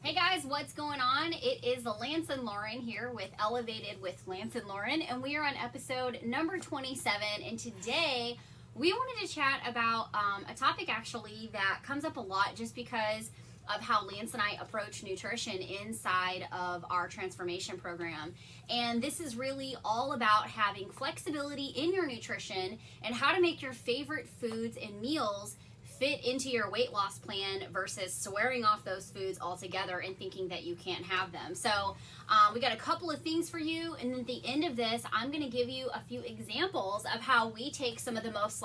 Hey guys, what's going on? It is Lance and Lauren here with Elevated with Lance and Lauren, and we are on episode number 27. And today we wanted to chat about a topic actually that comes up a lot just because of how Lance and I approach nutrition inside of our transformation program. And this is really all about having flexibility in your nutrition and how to make your favorite foods and meals fit into your weight loss plan versus swearing off those foods altogether and thinking that you can't have them. So we got a couple of things for you, and at the end of this I'm going to give you a few examples of how we take some of the most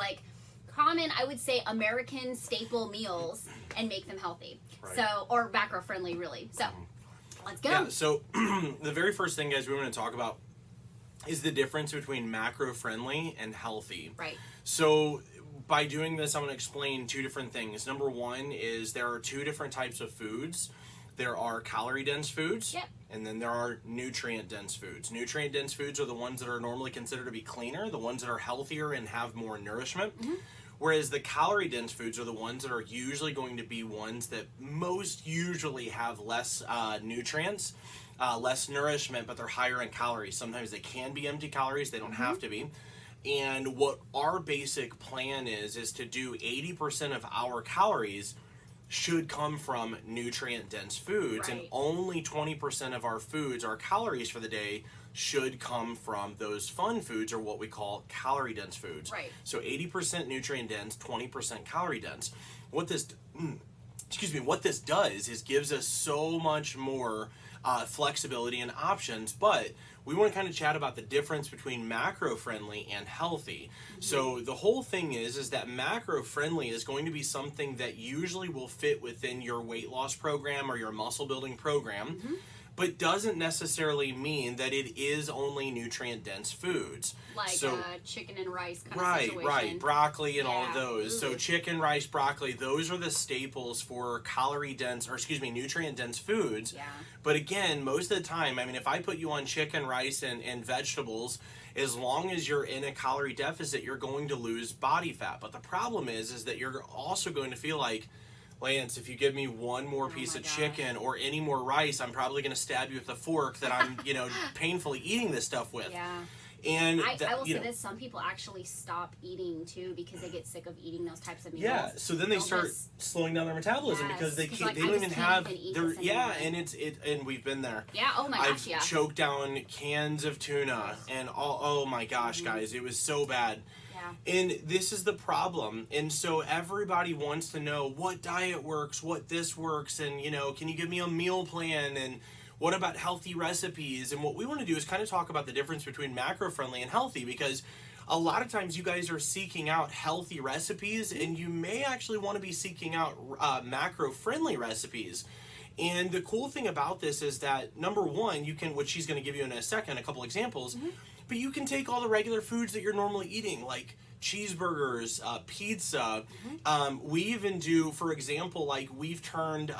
common, I would say, American staple meals and make them healthy. Right. So, or macro friendly really. So let's go. Yeah, so the very first thing, guys, we want to talk about is the difference between macro friendly and healthy. Right. So by doing this, I'm going to explain two different things. Number one is there are two different types of foods. There are calorie-dense foods, Yep. and then there are nutrient-dense foods. Nutrient-dense foods are the ones that are normally considered to be cleaner, the ones that are healthier and have more nourishment. Mm-hmm. Whereas the calorie-dense foods are the ones that are usually going to be ones that most usually have less nutrients, less nourishment, but they're higher in calories. Sometimes they can be empty calories, they don't have to be. And what our basic plan is to do 80% of our calories should come from nutrient-dense foods, Right. and only 20% of our foods, our calories for the day, should come from those fun foods, or what we call calorie-dense foods. Right. So 80% nutrient-dense, 20% calorie-dense. What this does is gives us so much more flexibility and options, but we want to kind of chat about the difference between macro-friendly and healthy. Mm-hmm. So the whole thing is that macro-friendly is going to be something that usually will fit within your weight loss program or your muscle building program. Mm-hmm. But doesn't necessarily mean that it is only nutrient-dense foods. Like chicken and rice kind of situation. Right. Broccoli and all of those. Ooh. So chicken, rice, broccoli, those are the staples for nutrient-dense foods. Yeah. But again, most of the time, if I put you on chicken, rice, and vegetables, as long as you're in a calorie deficit, you're going to lose body fat. But the problem is that you're also going to feel like, Lance, if you give me one more piece of chicken or any more rice, I'm probably going to stab you with a fork that I'm, painfully eating this stuff with. Yeah. And I will say this, some people actually stop eating too because they get sick of eating those types of meals. Yeah, so then they start slowing down their metabolism because they don't even have their and we've been there. Yeah, oh my gosh, I've choked down cans of tuna and oh my gosh, guys, it was so bad. Yeah. And this is the problem. And so everybody wants to know what diet works, what this works, and can you give me a meal plan, and what about healthy recipes? And what we want to do is kind of talk about the difference between macro-friendly and healthy, because a lot of times you guys are seeking out healthy recipes, and you may actually want to be seeking out macro-friendly recipes. And the cool thing about this is that, number one, you can, which she's going to give you in a second, a couple examples, but you can take all the regular foods that you're normally eating, like cheeseburgers, pizza. We even do, for example, we've turned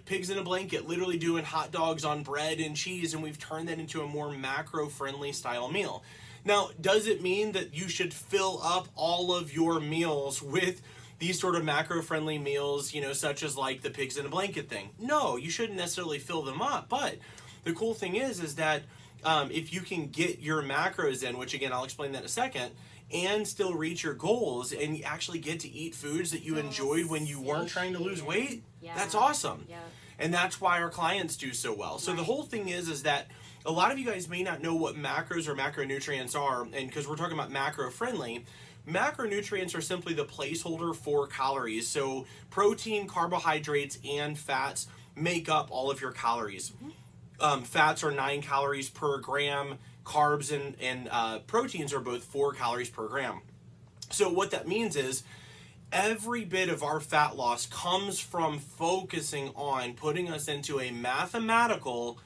pigs in a blanket, literally doing hot dogs on bread and cheese, and we've turned that into a more macro-friendly style meal. Now, does it mean that you should fill up all of your meals with these sort of macro-friendly meals, such as the pigs in a blanket thing? No, you shouldn't necessarily fill them up, but the cool thing is that if you can get your macros in, which again, I'll explain that in a second, and still reach your goals, and you actually get to eat foods that you enjoyed when you weren't trying to lose weight, that's awesome. Yeah. And that's why our clients do so well. So the whole thing is that a lot of you guys may not know what macros or macronutrients are, and because we're talking about macro-friendly, macronutrients are simply the placeholder for calories. So protein, carbohydrates, and fats make up all of your calories. Fats are 9 calories per gram. Carbs and proteins are both 4 calories per gram. So what that means is every bit of our fat loss comes from focusing on putting us into a mathematical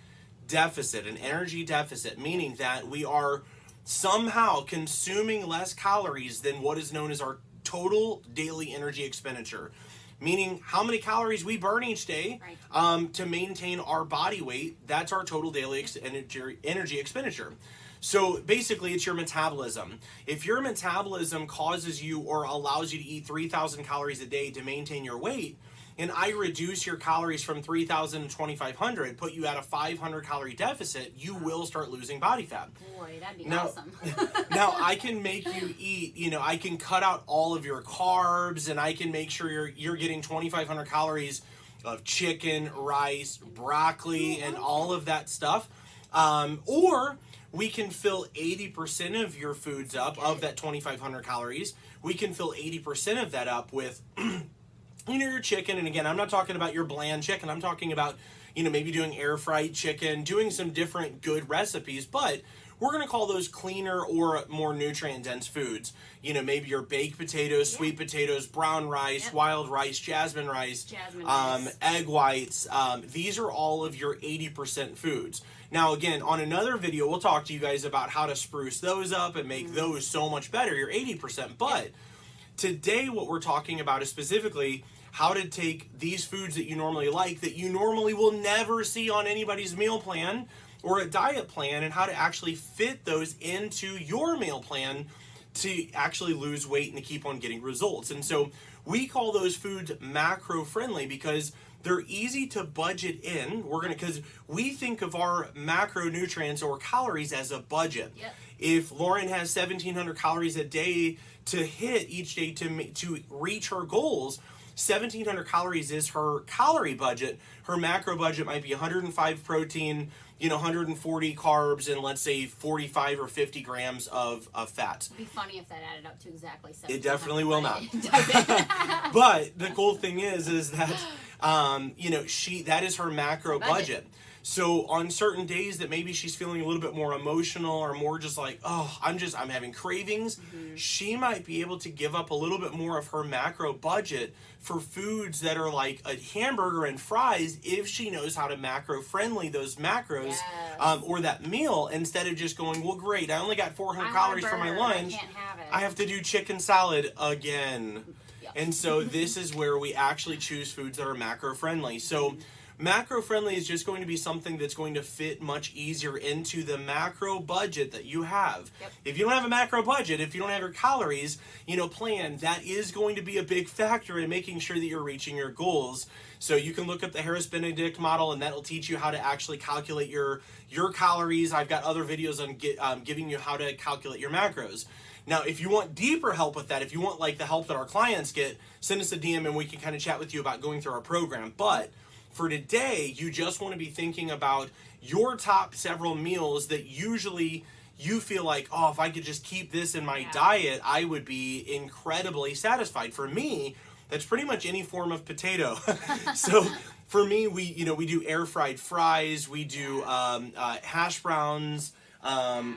deficit, an energy deficit, meaning that we are somehow consuming less calories than what is known as our total daily energy expenditure. Meaning how many calories we burn each day to maintain our body weight. That's our total daily energy expenditure. So basically it's your metabolism. If your metabolism causes you or allows you to eat 3,000 calories a day to maintain your weight, and I reduce your calories from 3,000 to 2,500, put you at a 500 calorie deficit, you will start losing body fat. Boy, that'd be Now- awesome. Now, I can make you eat, I can cut out all of your carbs, and I can make sure you're getting 2,500 calories of chicken, rice, broccoli, and all of that stuff. Or we can fill 80% of your foods up, of that 2,500 calories. We can fill 80% of that up with, your chicken. And again, I'm not talking about your bland chicken. I'm talking about, maybe doing air fried chicken, doing some different good recipes, but we're going to call those cleaner or more nutrient dense foods. Maybe your baked potatoes, sweet potatoes, brown rice, wild rice, jasmine rice, egg whites. These are all of your 80% foods. Now, again, on another video, we'll talk to you guys about how to spruce those up and make those so much better, your 80%. But today, what we're talking about is specifically how to take these foods that you normally like, that you normally will never see on anybody's meal plan or a diet plan, and how to actually fit those into your meal plan to actually lose weight and to keep on getting results. And so we call those foods macro friendly because they're easy to budget in. Because we think of our macronutrients or calories as a budget. Yep. If Lauren has 1,700 calories a day to hit each day to reach her goals, 1,700 calories is her calorie budget. Her macro budget might be 105 protein, 140 carbs, and let's say 45 or 50 grams of fat. It'd be funny if that added up to exactly 7. It definitely will not. But the cool thing is that, that is her macro budget. So on certain days that maybe she's feeling a little bit more emotional or more just like, I'm having cravings, she might be able to give up a little bit more of her macro budget for foods that are like a hamburger and fries if she knows how to macro friendly those macros or that meal, instead of just going, well, great, I only got 400 calories for my lunch. I have to do chicken salad again. Yep. And so this is where we actually choose foods that are macro friendly. So macro friendly is just going to be something that's going to fit much easier into the macro budget that you have. Yep. If you don't have a macro budget, if you don't have your calories, planned, that is going to be a big factor in making sure that you're reaching your goals. So you can look up the Harris-Benedict model, and that'll teach you how to actually calculate your calories. I've got other videos on giving you how to calculate your macros. Now, if you want deeper help with that, if you want like the help that our clients get, send us a DM and we can kind of chat with you about going through our program. But for today, you just want to be thinking about your top several meals that usually you feel like, if I could just keep this in my diet, I would be incredibly satisfied. For me, that's pretty much any form of potato. So for me, we do air fried fries, we do hash browns,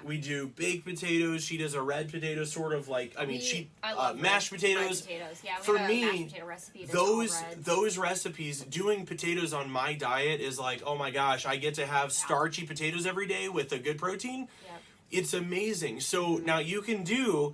we do baked potatoes. She does a red potato, sort of like, mashed potatoes. Yeah, for me, mashed potato recipe those recipes, doing potatoes on my diet is like, oh my gosh, I get to have starchy potatoes every day with a good protein. Yep. It's amazing. So now you can do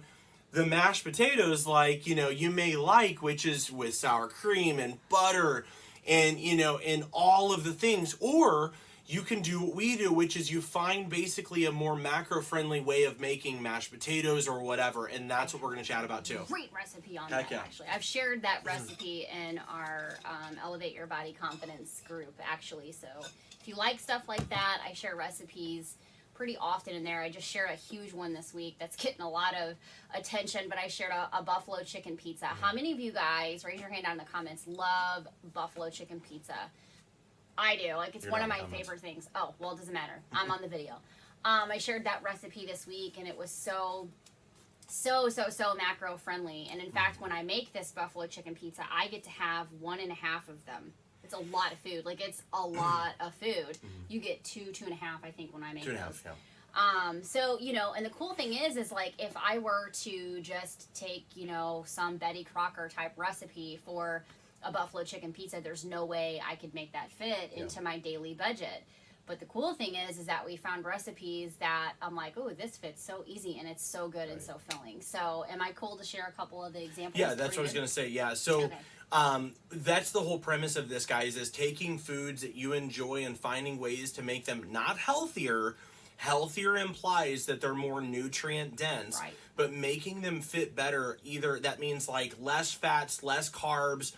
the mashed potatoes like, you may like, which is with sour cream and butter and, and all of the things, or you can do what we do, which is you find basically a more macro-friendly way of making mashed potatoes or whatever, and that's what we're going to chat about too. Great recipe on Heck that, yeah. actually. I've shared that recipe in our Elevate Your Body Confidence group, actually. So if you like stuff like that, I share recipes pretty often in there. I just shared a huge one this week that's getting a lot of attention, but I shared a buffalo chicken pizza. How many of you guys, raise your hand down in the comments, love buffalo chicken pizza? I do. Like, it's one of my favorite things. Oh, well, it doesn't matter. I'm on the video. I shared that recipe this week, and it was so macro friendly. And in fact, when I make this buffalo chicken pizza, I get to have 1.5 of them. It's a lot of food. Like, it's a lot of food. You get 2.5, I think, when I make 2.5, those. yeah. So, and the cool thing is like, if I were to just take, some Betty Crocker type recipe for a buffalo chicken pizza, there's no way I could make that fit into my daily budget. But the cool thing is that we found recipes that I'm like, oh, this fits so easy and it's so good and so filling. So am I cool to share a couple of the examples? Yeah, that's what I was going to say. Yeah, so that's the whole premise of this, guys, is taking foods that you enjoy and finding ways to make them not healthier. Healthier implies that they're more nutrient dense, but making them fit better, either that means like less fats, less carbs,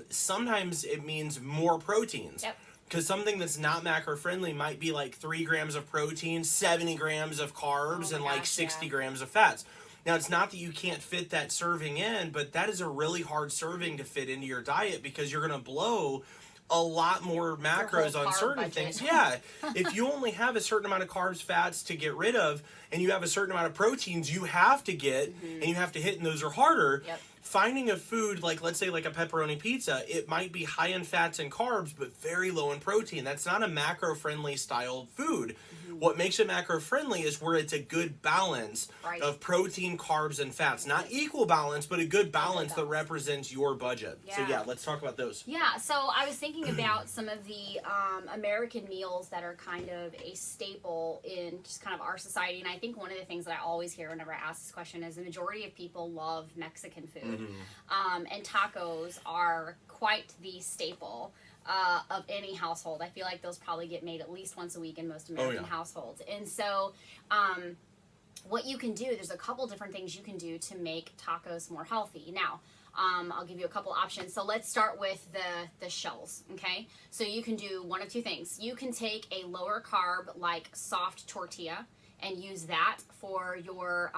sometimes it means more proteins. Yep. Because something that's not macro friendly might be like 3 grams of protein, 70 grams of carbs, and like 60 grams of fats. Now, it's not that you can't fit that serving in, but that is a really hard serving to fit into your diet because you're going to blow a lot more macros on certain things. Yeah. If you only have a certain amount of carbs, fats to get rid of, and you have a certain amount of proteins you have to get, and you have to hit, and those are harder. Yep. Finding a food like, let's say, like a pepperoni pizza, it might be high in fats and carbs, but very low in protein. That's not a macro-friendly style food. What makes it macro-friendly is where it's a good balance of protein, carbs, and fats. Not equal balance, but a good balance that represents your budget. So yeah, let's talk about those. Yeah, so I was thinking about some of the American meals that are kind of a staple in just kind of our society. And I think one of the things that I always hear whenever I ask this question is the majority of people love Mexican food. And tacos are quite the staple of any household. I feel like those probably get made at least once a week in most American households. And so what you can do, there's a couple different things you can do to make tacos more healthy. Now, I'll give you a couple options. So let's start with the shells, okay? So you can do one of two things. You can take a lower carb, like soft tortilla, and use that for your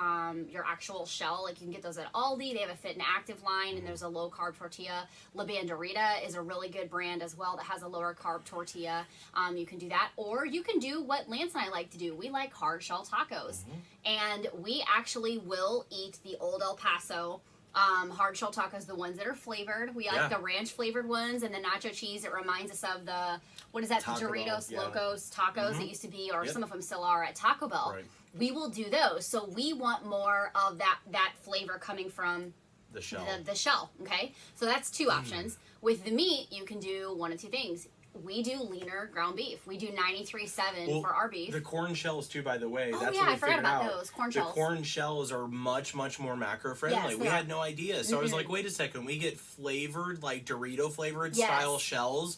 actual shell. Like you can get those at Aldi. They have a Fit and Active line, and there's a low carb tortilla. La Banderita is a really good brand as well that has a lower carb tortilla. You can do that, or you can do what Lance and I like to do. We like hard shell tacos, and we actually will eat the Old El Paso hard shell tacos, the ones that are flavored. We like the ranch flavored ones, and the nacho cheese. It reminds us of the, what is that, the Doritos Locos tacos that used to be, or some of them still are at Taco Bell. We will do those. So we want more of that flavor coming from the shell. The shell, okay? So that's two options. With the meat, you can do one of two things. We do leaner ground beef. We do 93.7 for our beef. The corn shells too, by the way. Oh that's yeah, what we I forgot about out. those corn shells. The corn shells are much, much more macro friendly. Yes, we had no idea. So I was like, wait a second, we get flavored, like Dorito flavored style shells.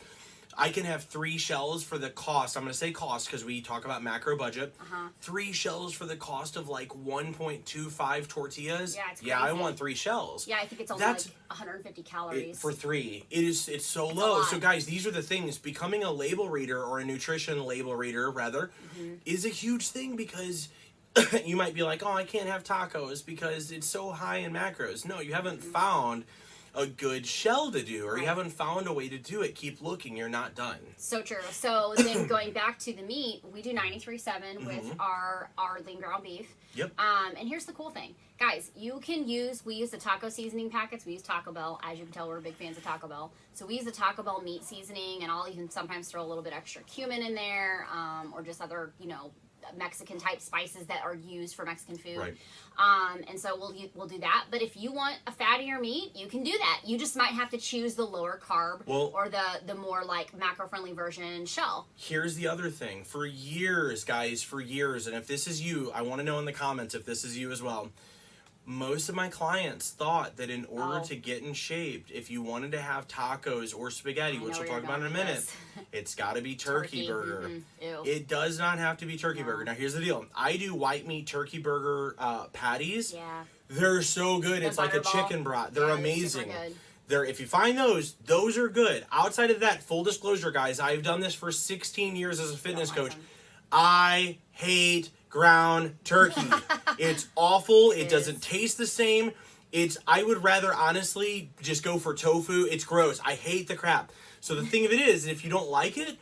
I can have 3 shells for the cost. I'm going to say cost because we talk about macro budget. 3 shells for the cost of like 1.25 tortillas. Yeah, it's crazy. Yeah, I want 3 shells. Yeah, I think it's only like 150 calories. For 3. It's so low. So guys, these are the things. Becoming a label reader, or a nutrition label reader rather, is a huge thing, because you might be like, oh, I can't have tacos because it's so high in macros. No, you haven't found a good shell to do, or you haven't found a way to do it. Keep looking, you're not done. So true. So then going back to the meat, we do 93.7 with our lean ground beef. Yep. And here's the cool thing. Guys, we use the taco seasoning packets. We use Taco Bell. As you can tell, we're big fans of Taco Bell. So we use the Taco Bell meat seasoning, and I'll even sometimes throw a little bit extra cumin in there, or just other, Mexican type spices that are used for Mexican food. Right. And so we'll do that. But if you want a fattier meat, you can do that. You just might have to choose the lower carb or the more like macro friendly version shell. Here's the other thing. For years, guys, and if this is you, I want to know in the comments if this is you as well. Most of my clients thought that in order to get in shape, if you wanted to have tacos or spaghetti, which we'll talk about in a minute, it's got to be turkey burger. It does not have to be turkey burger. Now, here's the deal. I do white meat turkey burger patties. Yeah. They're so good. It's like a chicken broth. They're amazing. If you find those are good. Outside of that, full disclosure, guys, I've done this for 16 years as a fitness coach. I hate ground turkey. It's awful. It doesn't taste the same. I would rather honestly just go for tofu. It's gross. I hate the crap. So the thing of it is, if you don't like it,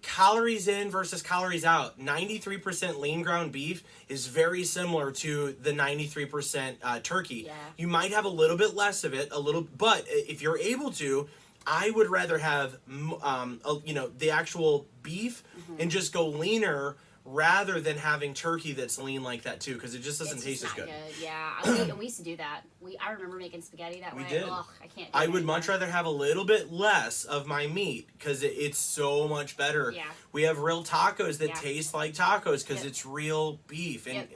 calories in versus calories out. 93% lean ground beef is very similar to the 93% turkey. Yeah. You might have a little bit less of it, but if you're able to, I would rather have the actual beef and just go leaner, rather than having turkey that's lean like that too, because it just doesn't taste as good. Yeah, we used to do that. I remember making spaghetti that way. We did. Ugh, I can't. I would much rather have a little bit less of my meat because it's so much better. Yeah. We have real tacos that taste like tacos because it's real beef, and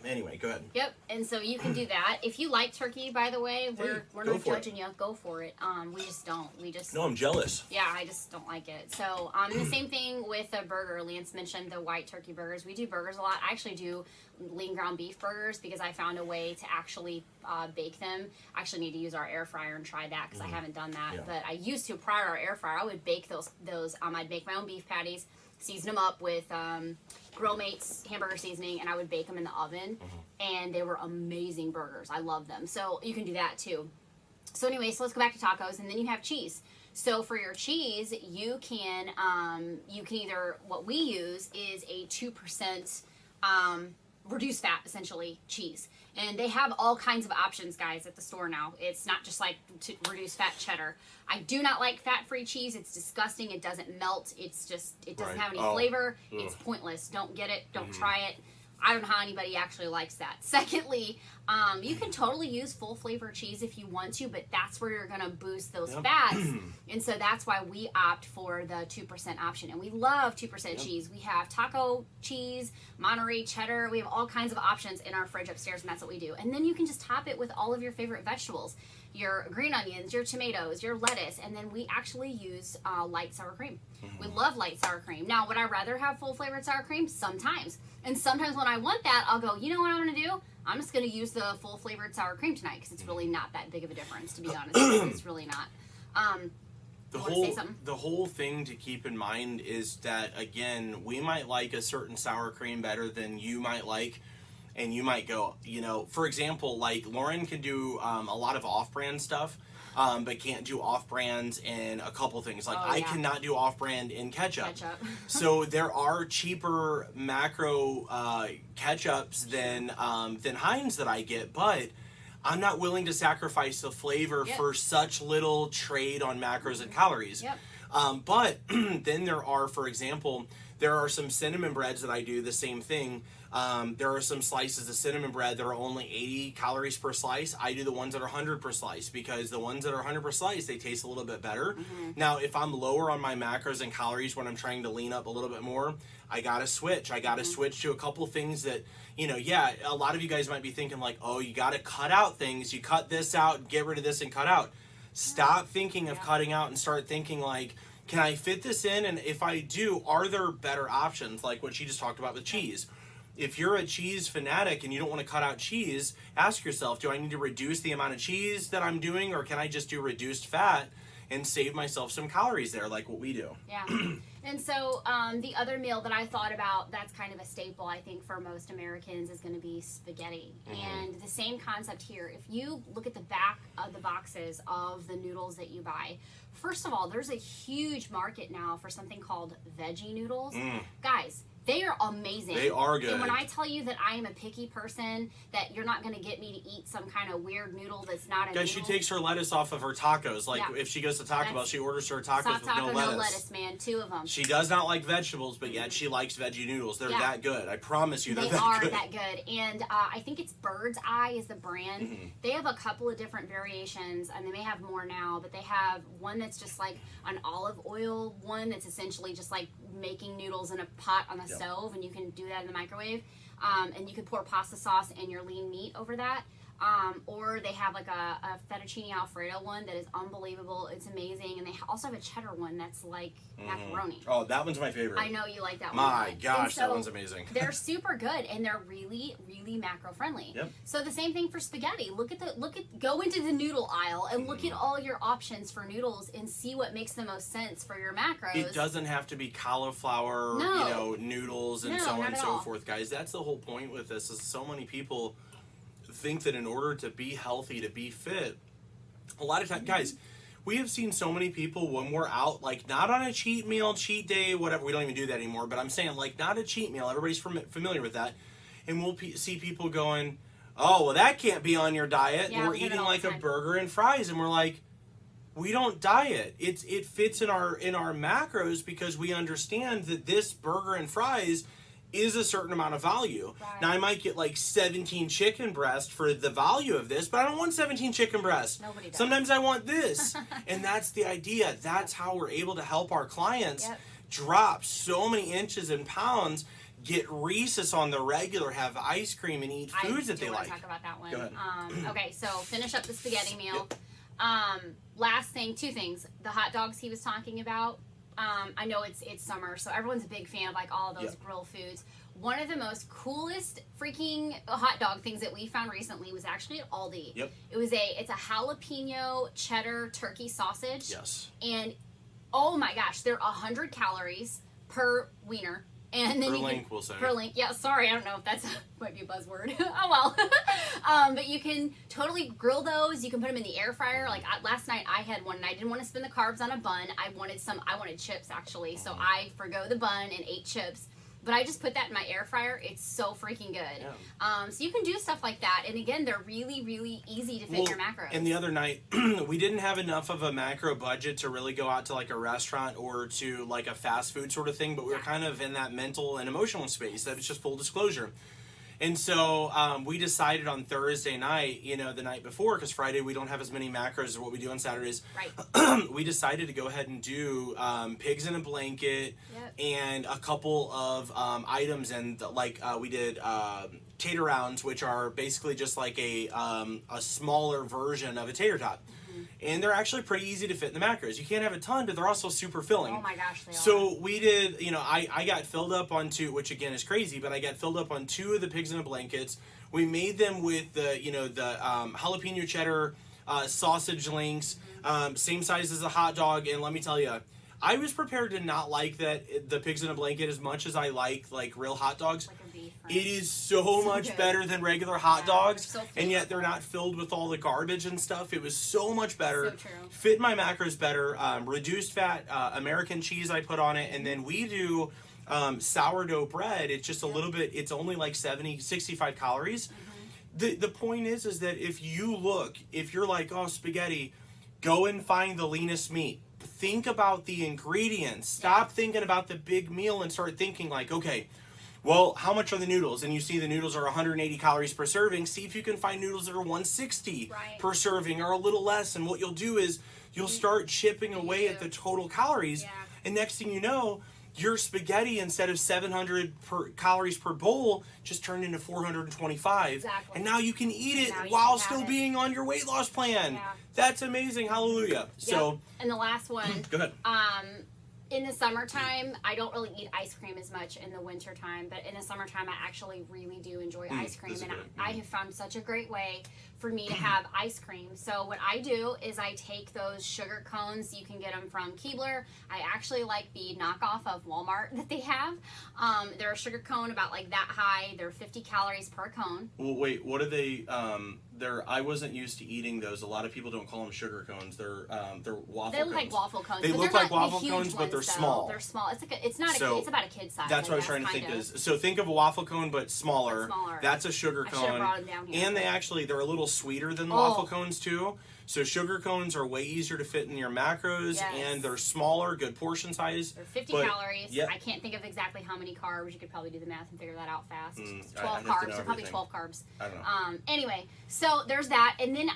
Anyway, go ahead. Yep. And so you can do that. If you like turkey, by the way, we're not judging you. Go for it. We just don't. No, I'm jealous. Yeah, I just don't like it. So the same thing with a burger. Lance mentioned the white turkey burger. burgers. We do burgers a lot. I actually do lean ground beef burgers because I found a way to actually bake them. I actually need to use our air fryer and try that because I haven't done that. Yeah. But I used to, prior to our air fryer, I would bake those. I'd make my own beef patties, season them up with Grill Mates hamburger seasoning, and I would bake them in the oven. And they were amazing burgers. I love them. So you can do that too. So anyway, so let's go back to tacos, and then you have cheese. So for your cheese, you can either, what we use is a 2% reduced fat, essentially, cheese. And they have all kinds of options, guys, at the store now. It's not just like reduced fat cheddar. I do not like fat-free cheese. It's disgusting. It doesn't melt. It's just, it doesn't have any flavor. It's pointless. Don't get it. Don't try it. I don't know how anybody actually likes that. Secondly, you can totally use full flavor cheese if you want to, but that's where you're going to boost those fats. And so that's why we opt for the 2% option. And we love 2% cheese. We have taco cheese, Monterey cheddar. We have all kinds of options in our fridge upstairs, and that's what we do. And then you can just top it with all of your favorite vegetables. Your green onions, your tomatoes, your lettuce, and then we actually use light sour cream. We love light sour cream. Now, would I rather have full flavored sour cream? Sometimes. And sometimes when I want that, I'll go, you know what I'm going to do? I'm just going to use the full flavored sour cream tonight because it's really not that big of a difference, to be honest. It's really not. The whole thing to keep in mind is that, again, we might like a certain sour cream better than you might like. And you might go, you know, for example, like Lauren can do a lot of off-brand stuff, but can't do off-brand in a couple things. Like I cannot do off-brand in ketchup. So there are cheaper macro ketchups than Heinz that I get, but I'm not willing to sacrifice the flavor for such little trade on macros and calories. But then there are, for example, there are some cinnamon breads that I do the same thing. There are some slices of cinnamon bread that are only 80 calories per slice. I do the ones that are 100 per slice because the ones that are 100 per slice, they taste a little bit better. Now, if I'm lower on my macros and calories when I'm trying to lean up a little bit more, I gotta switch. I gotta switch to a couple things that, you know, a lot of you guys might be thinking like, oh, you gotta cut out things. You cut this out, get rid of this and cut out. Stop thinking of cutting out and start thinking like, can I fit this in? And if I do, are there better options like what she just talked about with cheese? If you're a cheese fanatic and you don't want to cut out cheese, ask yourself, do I need to reduce the amount of cheese that I'm doing, or can I just do reduced fat and save myself some calories there like what we do? Yeah. And so the other meal that I thought about that's kind of a staple, I think, for most Americans is going to be spaghetti. And the same concept here. If you look at the back of the boxes of the noodles that you buy, first of all, there's a huge market now for something called veggie noodles. Guys, they are amazing. They are good. And when I tell you that I am a picky person, that you're not going to get me to eat some kind of weird noodle that's not a Guys, noodle. she takes her lettuce off of her tacos. Like, if she goes to Taco Bell, she orders her tacos soft with taco, no lettuce. no lettuce, man. 2 of them. She does not like vegetables, but yet she likes veggie noodles. They're that good. I promise you, they they're are that good. that good. And I think it's Bird's Eye is the brand. They have a couple of different variations, and they may have more now, but they have one that's just like an olive oil one that's essentially just like making noodles in a pot on the stove, and you can do that in the microwave. And you can pour pasta sauce and your lean meat over that. Or they have like a fettuccine alfredo one that is unbelievable. It's amazing. And they also have a cheddar one that's like macaroni. Oh, that one's my favorite. I know you like that one. My gosh, so that one's amazing. They're super good, and they're really, really macro friendly. So the same thing for spaghetti. Go into the noodle aisle and look at all your options for noodles and see what makes the most sense for your macros. It doesn't have to be cauliflower, noodles and so on and so forth, guys. That's the whole point with this. Is so many people think that in order to be healthy, to be fit, a lot of times, guys, we have seen so many people when we're out, like not on a cheat meal, cheat day, whatever. We don't even do that anymore. But I'm saying like not a cheat meal. Everybody's familiar with that, and we'll see people going, "Oh, well, that can't be on your diet." Yeah, we're eating like a burger and fries, and we're like, we don't diet. It fits in our macros because we understand that this burger and fries is a certain amount of value. Right. Now I might get like 17 chicken breasts for the value of this, but I don't want 17 chicken breasts. Nobody does. Sometimes I want this. And that's the idea. That's how we're able to help our clients drop so many inches and pounds, get Reese's on the regular, have ice cream, and eat foods that they like. I do want to talk about that one. Go ahead. Okay, so finish up the spaghetti meal. Last thing, 2 things. The hot dogs he was talking about, I know it's summer, so everyone's a big fan of like all those grill foods. One of the most coolest freaking hot dog things that we found recently was actually at Aldi. Yep. It's a jalapeno cheddar turkey sausage. Yes. And oh my gosh, they're 100 calories per wiener. And then We'll say. Per link. Yeah, sorry, I don't know if that's might be a buzzword. Oh well. But you can totally grill those. You can put them in the air fryer. Like last night I had one and I didn't want to spend the carbs on a bun. I wanted chips actually. So I forgo the bun and ate chips. But I just put that in my air fryer. It's so freaking good. Yeah. So you can do stuff like that. And again, they're really, really easy to fit your macros. And the other night, we didn't have enough of a macro budget to really go out to like a restaurant or to like a fast food sort of thing. But we were kind of in that mental and emotional space. That was just full disclosure. And so we decided on Thursday night, the night before, because Friday we don't have as many macros as what we do on Saturdays. Right. We decided to go ahead and do pigs in a blanket and a couple of items. And we did tater rounds, which are basically just like a smaller version of a tater tot. And they're actually pretty easy to fit in the macros. You can't have a ton, but they're also super filling. Oh my gosh, they are. So we did, I got filled up on 2, which again is crazy, but I got filled up on 2 of the pigs in the blankets. We made them with the jalapeno cheddar sausage links, same size as a hot dog. And let me tell you, I was prepared to not like the pigs in a blanket as much as I like real hot dogs. Like a beef, right? It is so much good. better than regular hot dogs, so and yet they're not filled with all the garbage and stuff. It was so much better. So true. Fit my macros better. Reduced fat American cheese I put on it, and then we do sourdough bread. It's just a little bit. It's only like 65 calories. The point is that if you're like, oh, spaghetti, go and find the leanest meat. Think about the ingredients. Stop thinking about the big meal and start thinking like, okay, well, how much are the noodles? And you see the noodles are 180 calories per serving. See if you can find noodles that are 160 per serving or a little less. And what you'll do is you'll start chipping away at the total calories. Yeah. And next thing you know, your spaghetti, instead of 700 calories per bowl, just turned into 425. Exactly. And now you can eat it while still being on your weight loss plan. Yeah. That's amazing. Hallelujah. So, and the last one. Go ahead. In the summertime, I don't really eat ice cream as much in the wintertime, but in the summertime, I actually really do enjoy ice cream. And I have found such a great way for me to have ice cream. So what I do is I take those sugar cones. You can get them from Keebler. I actually like the knockoff of Walmart that they have. They're a sugar cone about like that high. They're 50 calories per cone. Well, wait, what are they? I wasn't used to eating those. A lot of people don't call them sugar cones. They're waffle cones. They look like waffle cones. They look like waffle cones, but they're small. They're small. It's not it's about a kid's size. That's what I was trying to think is. So think of a waffle cone, but smaller. That's a sugar cone. I should have brought them down here. And they're a little sweeter than the waffle cones too. So sugar cones are way easier to fit in your macros, and they're smaller, good portion size. They're 50 calories. Yep. I can't think of exactly how many carbs. You could probably do the math and figure that out fast. 12 carbs, so probably 12 carbs. I don't know. Anyway, so there's that, and then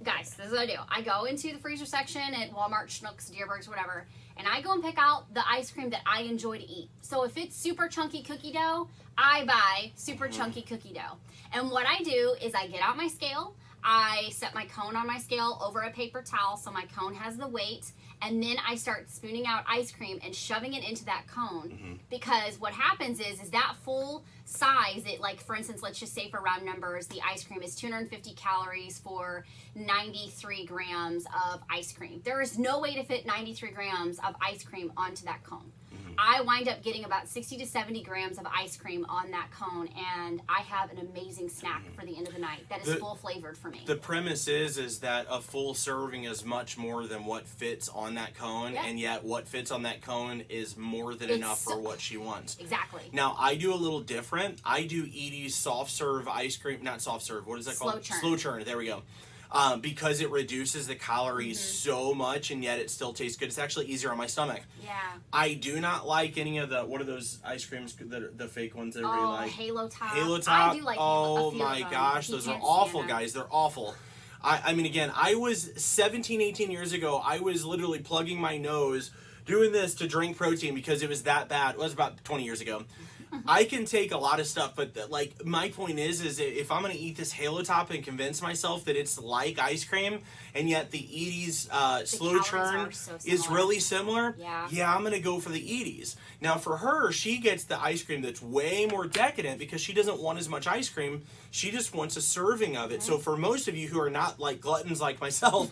guys, this is what I do. I go into the freezer section at Walmart, Schnucks, Deerbergs, whatever, and I go and pick out the ice cream that I enjoy to eat. So if it's super chunky cookie dough, I buy super chunky cookie dough. And what I do is I get out my scale, I set my cone on my scale over a paper towel so my cone has the weight, and then I start spooning out ice cream and shoving it into that cone. Because what happens is that full size, for instance, let's just say for round numbers, the ice cream is 250 calories for 93 grams of ice cream. There is no way to fit 93 grams of ice cream onto that cone. I wind up getting about 60 to 70 grams of ice cream on that cone, and I have an amazing snack for the end of the night that is full flavored for me. The premise is that a full serving is much more than what fits on that cone, and yet what fits on that cone is more than enough for what she wants. Exactly. Now, I do a little different. I do Edie's soft serve ice cream, not soft serve, what is that called? Slow churn, there we go. Because it reduces the calories so much, and yet it still tastes good. It's actually easier on my stomach. Yeah. I do not like any of what are those ice creams, the fake ones that everybody like? Halo Top. Halo Top. I do like oh my gosh, those are awful, guys. They're awful. I mean, again, I was 17, 18 years ago, I was literally plugging my nose, doing this to drink protein because it was that bad. It was about 20 years ago. I can take a lot of stuff, but like my point is if I'm gonna eat this Halo Top and convince myself that it's like ice cream, and yet the Edy's slow calories churn are so is similar. really similar, Yeah. I'm gonna go for the Edy's. Now for her, she gets the ice cream that's way more decadent because she doesn't want as much ice cream. She just wants a serving of it. So for most of you who are not like gluttons like myself,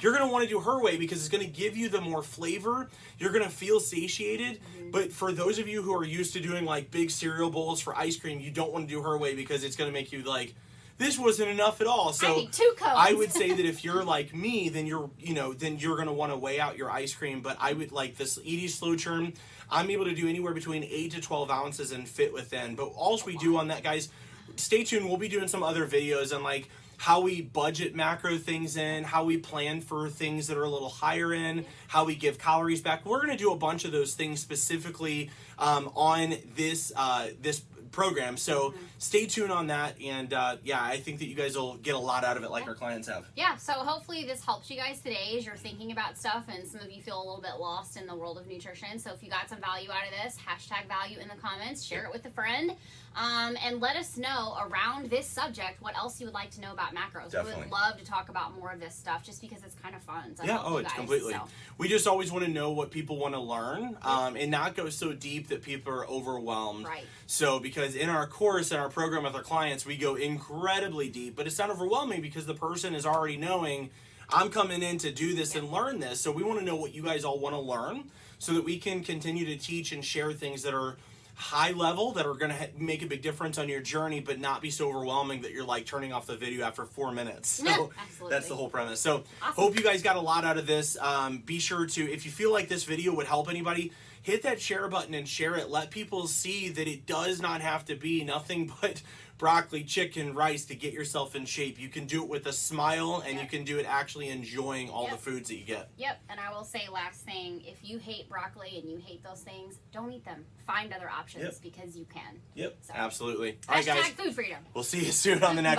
you're gonna want to do her way because it's gonna give you the more flavor. You're gonna feel satiated. But for those of you who are used to doing like big cereal bowls for ice cream, you don't want to do her way because it's gonna make you like, this wasn't enough at all. So I need 2 cones. I would say that if you're like me, then you're gonna want to weigh out your ice cream. But I would like this Edy's slow churn. I'm able to do anywhere between 8 to 12 ounces and fit within. But all we do on that, guys, stay tuned. We'll be doing some other videos on like how we budget macro things in, how we plan for things that are a little higher in, how we give calories back. We're going to do a bunch of those things specifically on this program. So stay tuned on that. And I think that you guys will get a lot out of it like our clients have. Yeah, so hopefully this helps you guys today as you're thinking about stuff, and some of you feel a little bit lost in the world of nutrition. So if you got some value out of this, hashtag value in the comments, share it with a friend, and let us know around this subject what else you would like to know about macros. We Definitely. would love to talk about more of this stuff just because it's kind of fun. To Yeah, help you it's guys, completely. so. We just always want to know what people want to learn and not go so deep that people are overwhelmed. Right. So, because in our course, in our program with our clients, we go incredibly deep, but it's not overwhelming because the person is already knowing, I'm coming in to do this and learn this. So we want to know what you guys all want to learn so that we can continue to teach and share things that are high level, that are going to make a big difference on your journey, but not be so overwhelming that you're like turning off the video after 4 minutes. So Absolutely. that's the whole premise. So Awesome. hope you guys got a lot out of this. Be sure to, if you feel like this video would help anybody, hit that share button and share it. Let people see that it does not have to be nothing but broccoli, chicken, rice to get yourself in shape. You can do it with a smile, and you can do it actually enjoying all the foods that you get. Yep, and I will say last thing, if you hate broccoli and you hate those things, don't eat them. Find other options because you can. Yep, So. absolutely. All right, Hashtag guys. food freedom. We'll see you soon on the next